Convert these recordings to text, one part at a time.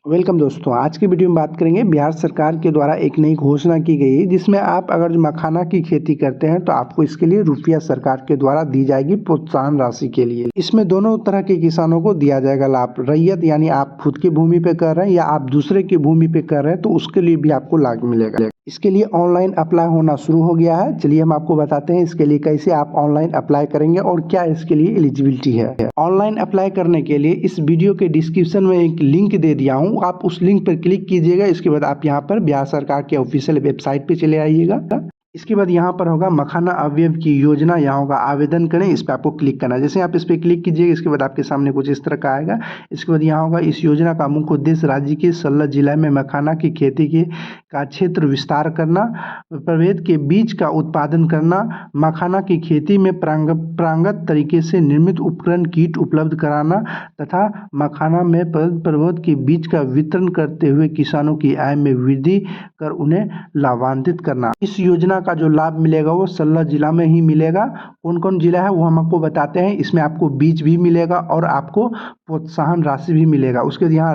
Welcome दोस्तों, आज की वीडियो में बात करेंगे। बिहार सरकार के द्वारा एक नई घोषणा की गई है जिसमें आप अगर मखाना की खेती करते हैं तो आपको इसके लिए रुपया सरकार के द्वारा दी जाएगी प्रोत्साहन राशि के लिए। इसमें दोनों तरह के किसानों को दिया जाएगा लाभ। रैयत यानी आप खुद की भूमि पे कर रहे हैं या आप दूसरे की भूमि पे कर रहे हैं तो उसके लिए भी आपको लाभ मिलेगा। इसके लिए ऑनलाइन अप्लाई होना शुरू हो गया है। चलिए हम आपको बताते हैं इसके लिए कैसे आप ऑनलाइन अप्लाई करेंगे और क्या इसके लिए एलिजिबिलिटी है। ऑनलाइन अप्लाई करने के लिए इस वीडियो के डिस्क्रिप्शन में एक लिंक दे दिया हूँ, आप उस लिंक पर क्लिक कीजिएगा। इसके बाद आप यहाँ पर बिहार सरकार के ऑफिशियल वेबसाइट पे चले आइएगा। इसके बाद यहाँ पर होगा मखाना अवयव की योजना, यहाँ होगा आवेदन करें, इस पर आपको क्लिक करना है। जैसे आप इस पर क्लिक कीजिएगा इसके बाद आपके सामने कुछ इस तरह का आएगा। इसके बाद यहाँ होगा इस योजना का मुख्य उद्देश्य राज्य के 16 जिला में मखाना की खेती के का क्षेत्र विस्तार करना, प्रभेद के बीज का उत्पादन करना, मखाना की खेती में पारंगत तरीके से निर्मित उपकरण कीट उपलब्ध कराना तथा मखाना में प्रभेद के बीज का वितरण करते हुए किसानों की आय में वृद्धि कर उन्हें लाभान्वित करना। इस योजना का जो लाभ मिलेगा वो 16 जिला में ही मिलेगा। कौन कौन जिला है वो हम आपको बताते हैं। इसमें आपको बीज भी मिलेगा और आपको प्रोत्साहन राशि भी मिलेगा। उसके बाद यहाँ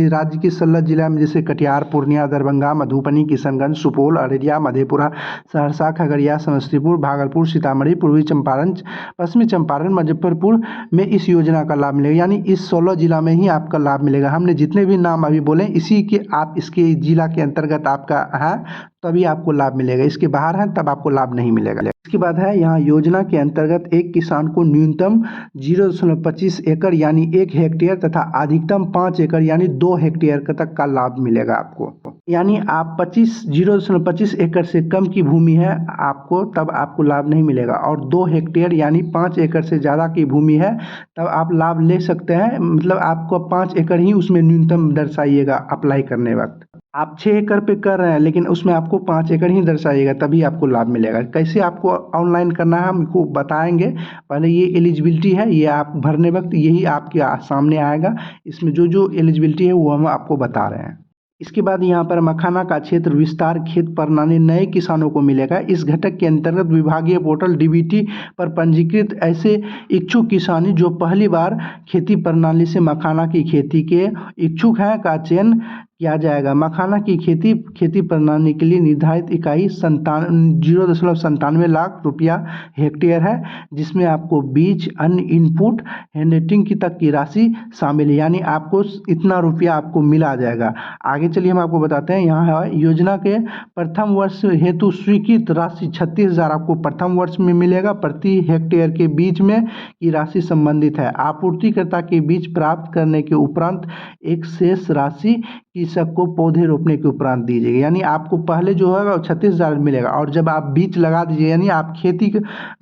राज्य के 16 जिला में जैसे कटिहार, पूर्णिया, दरभंगा, मधुबनी, किशनगंज, सुपौल, अररिया, मधेपुरा, सहरसा, खगड़िया, समस्तीपुर, भागलपुर, सीतामढ़ी, पूर्वी चंपारण, पश्चिमी चंपारण, मुजफ्फरपुर में इस योजना का लाभ मिलेगा। यानी इस 16 जिला में ही आपका लाभ मिलेगा। हमने जितने भी नाम अभी बोले इसी के आप इसके जिला के अंतर्गत आपका है तभी आपको लाभ मिलेगा। इसके बाहर है तब आपको लाभ नहीं मिलेगा। इसके बाद है यहाँ योजना के अंतर्गत एक किसान को न्यूनतम 0.25 एकड़ यानी 1 हेक्टेयर तथा अधिकतम 5 एकड़ यानी 2 हेक्टेयर तक का लाभ मिलेगा आपको। यानी आप 0.25 एकड़ से कम की भूमि है आपको तब आपको लाभ नहीं मिलेगा, और 2 हेक्टेयर यानी 5 एकड़ से ज़्यादा की भूमि है तब आप लाभ ले सकते हैं। मतलब आपको 5 एकड़ ही उसमें न्यूनतम दर्शाइएगा अप्लाई करने वक्त। आप 6 एकड़ पे कर रहे हैं लेकिन उसमें आपको 5 एकड़ ही दर्शाइएगा तभी आपको लाभ मिलेगा। कैसे आपको ऑनलाइन करना है हमको बताएंगे। पहले ये एलिजिबिलिटी है, ये आप भरने वक्त यही आपके सामने आएगा। इसमें जो जो एलिजिबिलिटी है वो हम आपको बता रहे हैं। इसके बाद यहाँ पर मखाना का क्षेत्र विस्तार खेत प्रणाली नए किसानों को मिलेगा। इस घटक के अंतर्गत विभागीय पोर्टल डीबीटी पर पंजीकृत ऐसे इच्छुक किसान जो पहली बार खेती प्रणाली से मखाना की खेती के इच्छुक हैं का चयन किया जाएगा। मखाना की खेती प्रणाली के लिए निर्धारित इकाई 0.97 लाख रुपया हेक्टेयर है, जिसमें आपको बीज, अन्य इनपुट, हैंडलिंग की तक की राशि शामिल है। यानी आपको इतना रुपया आपको मिला जाएगा। आगे चलिए हम आपको बताते हैं। यहाँ है योजना के प्रथम वर्ष हेतु स्वीकृत राशि 36,000 आपको प्रथम वर्ष में मिलेगा। प्रति हेक्टेयर के बीज में की राशि संबंधित है। आपूर्तिकर्ता के बीज प्राप्त करने के उपरांत एक शेष राशि कृषक को पौधे रोपने के उपरांत दी जाएगी। यानी आपको पहले जो है 36,000 मिलेगा और जब आप बीज लगा दीजिएगा यानी आप खेती का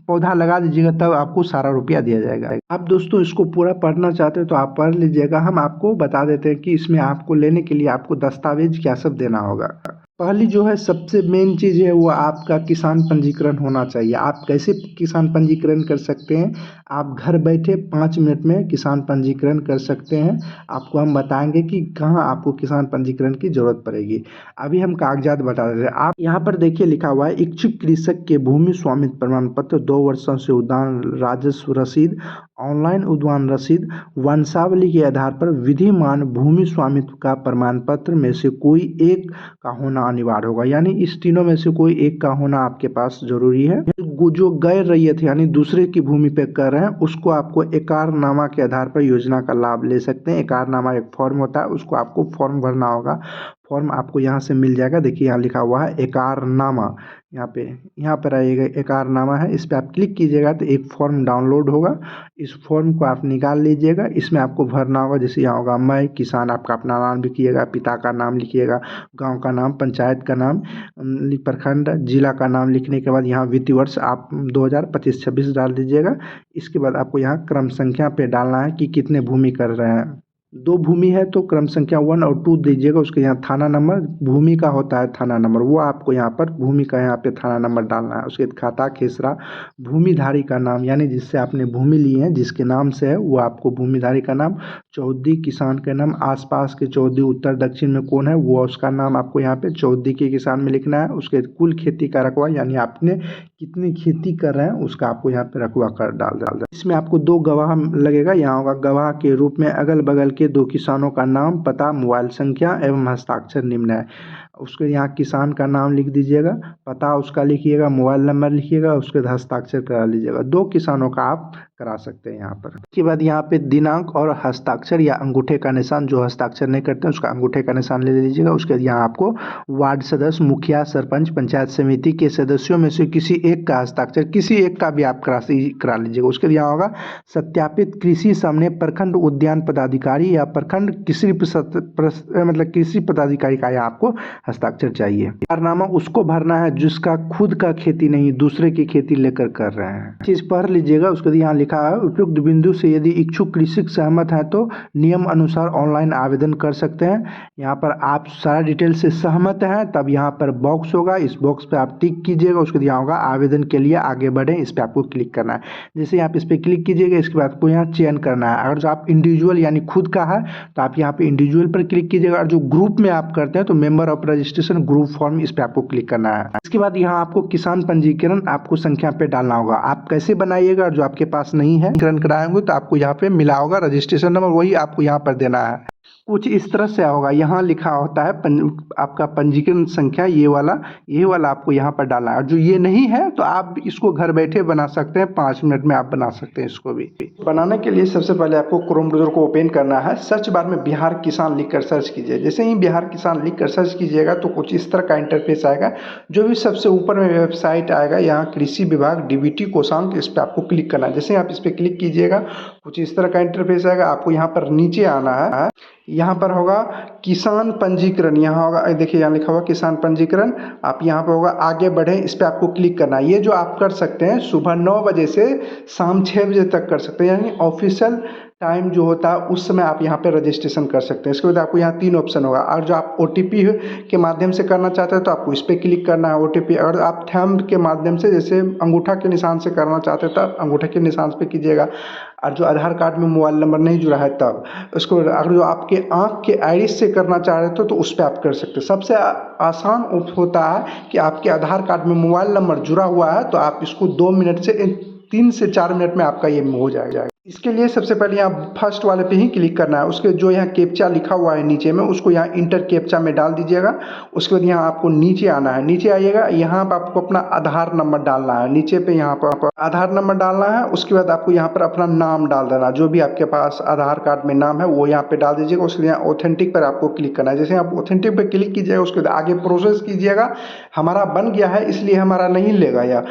पौधा लगा दीजिएगा तब आपको सारा रुपया दिया जाएगा। आप दोस्तों इसको पूरा पढ़ना चाहते हैं तो आप पढ़ लीजिएगा। हम आपको बता देते हैं कि इसमें आपको लेने के लिए आपको दस्तावेज क्या सब देना होगा। पहली जो है सबसे मेन चीज़ है वो आपका किसान पंजीकरण होना चाहिए। आप कैसे किसान पंजीकरण कर सकते हैं? आप घर बैठे 5 मिनट में किसान पंजीकरण कर सकते हैं। आपको हम बताएंगे कि कहाँ आपको किसान पंजीकरण की जरूरत पड़ेगी। अभी हम कागजात बता देते हैं। आप यहाँ पर देखिए लिखा हुआ है इच्छुक कृषक के भूमि स्वामित्व प्रमाण पत्र, 2 वर्षों से उद्यान राजस्व रसीद, ऑनलाइन उद्यान रसीद, वंशावली के आधार पर विधिमान भूमि स्वामित्व का प्रमाण पत्र में से कोई एक का होना अनिवार्य होगा। यानी इस तीनों में से कोई एक का होना आपके पास जरूरी है। जो गैर रैयत यानी दूसरे की भूमि पे कर रहे हैं उसको आपको एकारनामा के आधार पर योजना का लाभ ले सकते हैं। एकारनामा एक फॉर्म होता है, उसको आपको फॉर्म भरना होगा। फॉर्म आपको यहाँ से मिल जाएगा। देखिए यहाँ लिखा हुआ है एकारनामा, यहाँ पर आइएगा एकारनामा है, इस पर आप क्लिक कीजिएगा तो एक फॉर्म डाउनलोड होगा। इस फॉर्म को आप निकाल लीजिएगा। इसमें आपको भरना होगा, जैसे यहाँ होगा मैं किसान, आपका अपना नाम लिखिएगा, पिता का नाम लिखिएगा, गांव का नाम, पंचायत का नाम, प्रखंड, जिला का नाम लिखने के बाद यहाँ वित्तीय वर्ष आप 2025-26 डाल दीजिएगा। इसके बाद आपको यहाँ क्रम संख्या पे डालना है कि कितने भूमि कर रहे हैं। 2 भूमि है तो क्रम संख्या 1 और 2 दीजिएगा। उसके यहाँ थाना नंबर, भूमि का होता है थाना नंबर, वो आपको यहाँ पर भूमि का यहाँ पे थाना नंबर डालना है। उसके खाता खेसरा, भूमिधारी का नाम यानी जिससे आपने भूमि ली है जिसके नाम से है वो आपको भूमिधारी का नाम, चौहद्दी किसान का नाम, आसपास के चौहद्दी उत्तर दक्षिण में कौन है वो उसका नाम आपको यहाँ पे चौहद्दी के किसान में लिखना है। उसके कुल खेती का रकबा यानी आपने कितनी खेती कर रहे हैं उसका आपको यहाँ पे रकबा कर डाल डाल इसमें आपको 2 गवाह लगेगा। यहाँ होगा गवाह के रूप में अगल बगल के 2 किसानों का नाम, पता, मोबाइल संख्या एवं हस्ताक्षर निम्न है। उसके यहाँ किसान का नाम लिख दीजिएगा, पता उसका लिखिएगा, मोबाइल नंबर लिखिएगा, उसके बाद हस्ताक्षर करा लीजिएगा। 2 किसानों का आप करा सकते हैं यहाँ पर। इसके बाद यहाँ पे दिनांक और हस्ताक्षर या अंगूठे का निशान, जो हस्ताक्षर नहीं करते हैं उसका अंगूठे का निशान ले लीजिएगा। उसके बाद यहाँ आपको वार्ड सदस्य, मुखिया, सरपंच, पंचायत समिति के सदस्यों में से किसी एक का हस्ताक्षर, किसी एक का भी आप करा लीजिएगा। उसके बाद यहाँ होगा सत्यापित कृषि समन्वय प्रखंड उद्यान पदाधिकारी या प्रखंड कृषि मतलब कृषि पदाधिकारी का यहाँ आपको हस्ताक्षर चाहिए। कारनामा उसको भरना है जिसका खुद का खेती नहीं, दूसरे की खेती लेकर कर रहे हैं। चीज पढ़ लीजिएगा। उसके बाद यहाँ लिखा है उपयुक्त बिंदु से यदि इच्छुक कृषक सहमत है तो नियम अनुसार ऑनलाइन आवेदन कर सकते हैं। यहाँ पर आप सारा डिटेल से सहमत हैं तब यहाँ पर बॉक्स होगा, इस बॉक्स पे आप टिक कीजिएगा। उसके बाद यहाँ होगा आवेदन के लिए आगे बढ़ें, इस पर आपको क्लिक करना है। जैसे आप इस पर क्लिक कीजिएगा इसके बाद आपको यहाँ चयन करना है। अगर जो आप इंडिविजुअल यानी खुद का है तो आप यहाँ पे इंडिविजुअल पर क्लिक कीजिएगा, और जो ग्रुप में आप करते हैं तो member of registration group form, इस पे आपको क्लिक करना है। इसके बाद यहाँ आपको किसान पंजीकरण आपको संख्या पे डालना होगा। आप कैसे बनाइएगा, जो आपके पास नहीं है पंजीकरण कराएंगे तो आपको यहाँ पे मिला होगा रजिस्ट्रेशन नंबर, वही आपको यहाँ पर देना है। कुछ इस तरह से होगा, यहाँ लिखा होता है आपका पंजीकरण संख्या, ये वाला आपको यहाँ पर डालना है। और जो ये नहीं है तो आप इसको घर बैठे बना सकते हैं, 5 मिनट में आप बना सकते हैं इसको भी। बनाने के लिए सबसे पहले आपको क्रोम ब्राउज़र को ओपन करना है। सर्च बार में बिहार किसान लिखकर सर्च कीजिए। जैसे ही बिहार किसान लिखकर सर्च कीजिएगा तो कुछ इस तरह का इंटरफेस आएगा। जो भी सबसे ऊपर में वेबसाइट आएगा यहाँ कृषि विभाग डीबीटी कोषांक, इस पर आपको क्लिक करना है। जैसे आप इस पर क्लिक कीजिएगा कुछ इस तरह का इंटरफेस आएगा। आपको यहाँ पर नीचे आना है, यहाँ पर होगा किसान पंजीकरण, यहाँ होगा देखिए यहाँ लिखा हुआ किसान पंजीकरण। आप यहाँ पर होगा आगे बढ़े, इस पर आपको क्लिक करना है। ये जो आप कर सकते हैं सुबह 9 बजे से शाम 6 बजे तक कर सकते हैं, यानी ऑफिशियल टाइम जो होता है उस समय आप यहाँ पे रजिस्ट्रेशन कर सकते हैं। इसके बाद आपको यहाँ 3 ऑप्शन होगा। और जो आप OTP के माध्यम से करना चाहते हैं तो आपको इस पर क्लिक करना है OTP। अगर आप थंब के माध्यम से जैसे अंगूठा के निशान से करना चाहते हैं तो आप अंगूठे के निशान पे कीजिएगा। और जो आधार कार्ड में मोबाइल नंबर नहीं जुड़ा है तब उसको, अगर जो आपके आँख के आइरिस से करना चाह रहे तो उस पर आप कर सकते हैं। सबसे आसान होता है कि आपके आधार कार्ड में मोबाइल नंबर जुड़ा हुआ है तो आप इसको 2 मिनट से 3 से 4 मिनट में आपका ये हो जाएगा। इसके लिए सबसे पहले यहाँ फर्स्ट वाले पे ही क्लिक करना है। उसके जो यहाँ कैप्चा लिखा हुआ है नीचे में उसको यहाँ इंटर कैप्चा में डाल दीजिएगा। उसके बाद यहाँ आपको नीचे आना है, नीचे आइएगा, यहाँ पर आपको अपना आधार नंबर डालना है। नीचे पे यहाँ पर आपको आधार नंबर डालना है। उसके बाद आपको यहाँ पर अपना नाम डाल देना, जो भी आपके पास आधार कार्ड में नाम है वो यहाँ पे डाल दीजिएगा। उसके लिए ऑथेंटिक पर आपको क्लिक करना है। जैसे आप ऑथेंटिक पर क्लिक कीजिएगा उसके बाद आगे प्रोसेस कीजिएगा। हमारा बन गया है इसलिए हमारा नहीं लेगा, या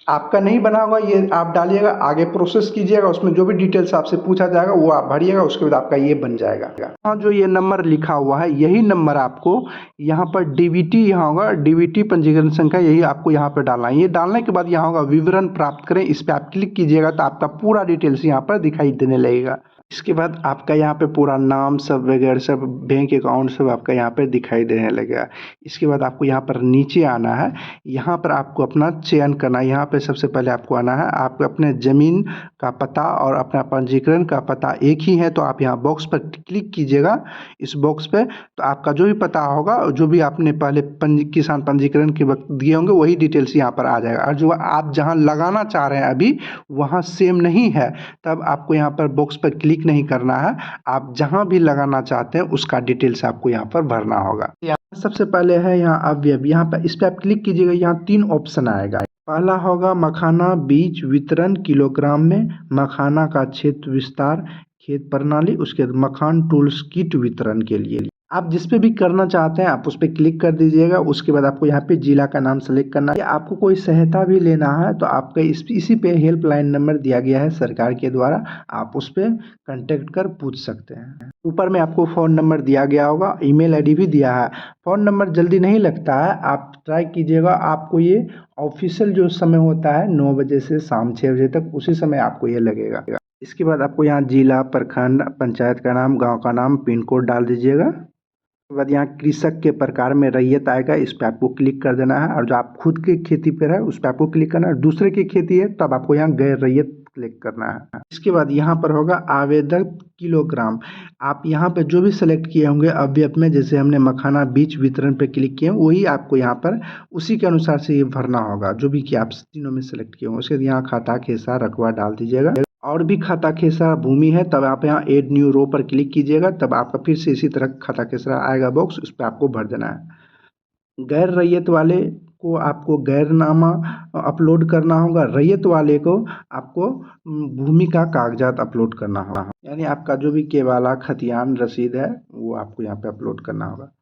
आपका नहीं बना होगा ये आप डालिएगा, आगे प्रोसेस कीजिएगा। उसमें जो भी डिटेल्स आपसे पूछा जाएगा वो आप भरिएगा, उसके बाद आपका ये बन जाएगा। हाँ, जो ये नंबर लिखा हुआ है यही नंबर आपको यहाँ पर डीबीटी, यहाँ होगा डीबीटी पंजीकरण संख्या, यही आपको यहाँ पर डालना है। ये डालने के बाद यहाँ होगा विवरण प्राप्त करें, इस पर आप क्लिक कीजिएगा तो आपका पूरा डिटेल्स यहाँ पर दिखाई देने लगेगा। इसके बाद आपका यहाँ पे पूरा नाम सब वगैरह सब बैंक अकाउंट सब आपका यहाँ पे दिखाई देने लगेगा। इसके बाद आपको यहाँ पर नीचे आना है, यहाँ पर आपको अपना चयन करना है। यहाँ पे सबसे पहले आपको आना है, आप अपने ज़मीन का पता और अपना पंजीकरण का पता एक ही है तो आप यहाँ बॉक्स पर क्लिक कीजिएगा। इस बॉक्स पे तो आपका जो भी पता होगा, जो भी आपने पहले किसान पंजीकरण के वक्त दिए होंगे वही डिटेल्स यहाँ पर आ जाएगा। और जो आप जहाँ लगाना चाह रहे हैं अभी वहाँ सेम नहीं है तब आपको यहाँ पर बॉक्स पर क्लिक नहीं करना है। आप जहां भी लगाना चाहते हैं उसका डिटेल्स आपको यहाँ पर भरना होगा। यहाँ सबसे पहले है यहाँ अवयव, यहाँ पर इस पर आप क्लिक कीजिएगा। यहाँ 3 ऑप्शन आएगा। पहला होगा मखाना बीज वितरण किलोग्राम में, मखाना का क्षेत्र विस्तार खेत प्रणाली, उसके बाद मखान टूल्स किट वितरण के लिए। आप जिस पे भी करना चाहते हैं आप उस पर क्लिक कर दीजिएगा। उसके बाद आपको यहाँ पे जिला का नाम सेलेक्ट करना है। आपको कोई सहायता भी लेना है तो आपका इसी पे हेल्पलाइन नंबर दिया गया है सरकार के द्वारा, आप उस पर कांटेक्ट कर पूछ सकते हैं। ऊपर में आपको फ़ोन नंबर दिया गया होगा, ईमेल आईडी भी दिया है। फ़ोन नंबर जल्दी नहीं लगता है, आप ट्राई कीजिएगा। आपको ये ऑफिशियल जो समय होता है 9 बजे से शाम 6 बजे तक, उसी समय आपको ये लगेगा। इसके बाद आपको यहाँ जिला, प्रखंड, पंचायत का नाम, गाँव का नाम, पिन कोड डाल दीजिएगा। उसके बाद यहाँ कृषक के प्रकार में रैयत आएगा, इस पर आपको क्लिक कर देना है। और जो आप खुद के खेती पर है उस पर आपको क्लिक करना है। दूसरे की खेती है तब आपको यहाँ गैर रैयत क्लिक करना है। इसके बाद यहाँ पर होगा आवेदन किलोग्राम। आप यहाँ पे जो भी सिलेक्ट किए होंगे अवयव में, जैसे हमने मखाना बीज वितरण पे क्लिक किए वही आपको यहाँ पर उसी के अनुसार से ये भरना होगा, जो भी कि आप तीनों में सिलेक्ट किए होंगे। उसके बाद यहाँ खाता खेसा रकबा डाल दीजिएगा। और भी खाता खेसरा भूमि है तब आप यहाँ ऐड न्यू रो पर क्लिक कीजिएगा, तब आपका फिर से इसी तरह खाता खेसरा आएगा बॉक्स, उस पर आपको भर देना है। गैर रैयत वाले को आपको गैरनामा अपलोड करना होगा, रैयत वाले को आपको भूमि का कागजात अपलोड करना होगा, यानी आपका जो भी केवाला खतियान रसीद है वो आपको यहाँ पे अपलोड करना होगा।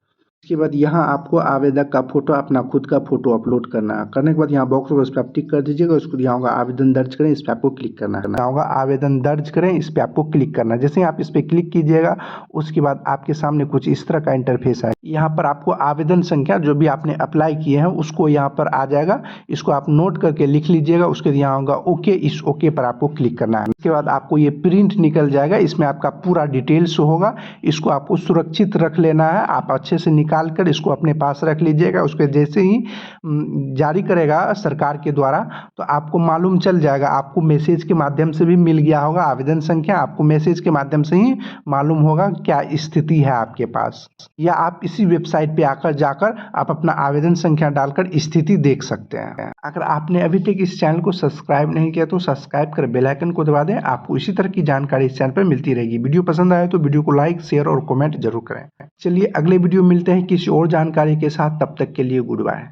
इसके बाद यहाँ आपको आवेदक का फोटो, अपना खुद का फोटो अपलोड करना है। करने के बाद यहाँ बॉक्स होगा, इस पर आप टिक कर दीजिएगा। उसको यहाँ होगा आवेदन दर्ज करें, इस पर आपको क्लिक करना है। यहाँ होगा आवेदन दर्ज करें, इस पर आपको क्लिक करना है। जैसे ही आप इस पर क्लिक कीजिएगा उसके बाद आपके सामने कुछ इस तरह का इंटरफेस है। यहाँ पर आपको आवेदन संख्या जो भी आपने अप्लाई किए हैं उसको यहाँ पर आ जाएगा, इसको आप नोट करके लिख लीजिएगा। उसके बाद यहाँ होगा ओके, इस ओके पर आपको क्लिक करना है। इसके बाद आपको ये प्रिंट निकल जाएगा, इसमें आपका पूरा डिटेल्स होगा। इसको आपको सुरक्षित रख लेना है, आप अच्छे से निकाल कर इसको अपने पास रख लीजिएगा। उसके जैसे ही जारी करेगा सरकार के द्वारा तो आपको मालूम चल जाएगा, आपको मैसेज के माध्यम से भी मिल गया होगा आवेदन संख्या, आपको मैसेज के माध्यम से ही मालूम होगा क्या स्थिति है आपके पास। या आप इसी वेबसाइट पे आकर जाकर आप अपना आवेदन संख्या डालकर स्थिति देख सकते हैं। अगर आपने अभी तक इस चैनल को सब्सक्राइब नहीं किया तो सब्सक्राइब कर बेल आइकन को दबा दें, आपको इसी तरह की जानकारी इस चैनल पर मिलती रहेगी। वीडियो पसंद आए तो वीडियो को लाइक शेयर और कमेंट जरूर करें। चलिए अगले वीडियो मिलते हैं किसी और जानकारी के साथ, तब तक के लिए गुड बाय।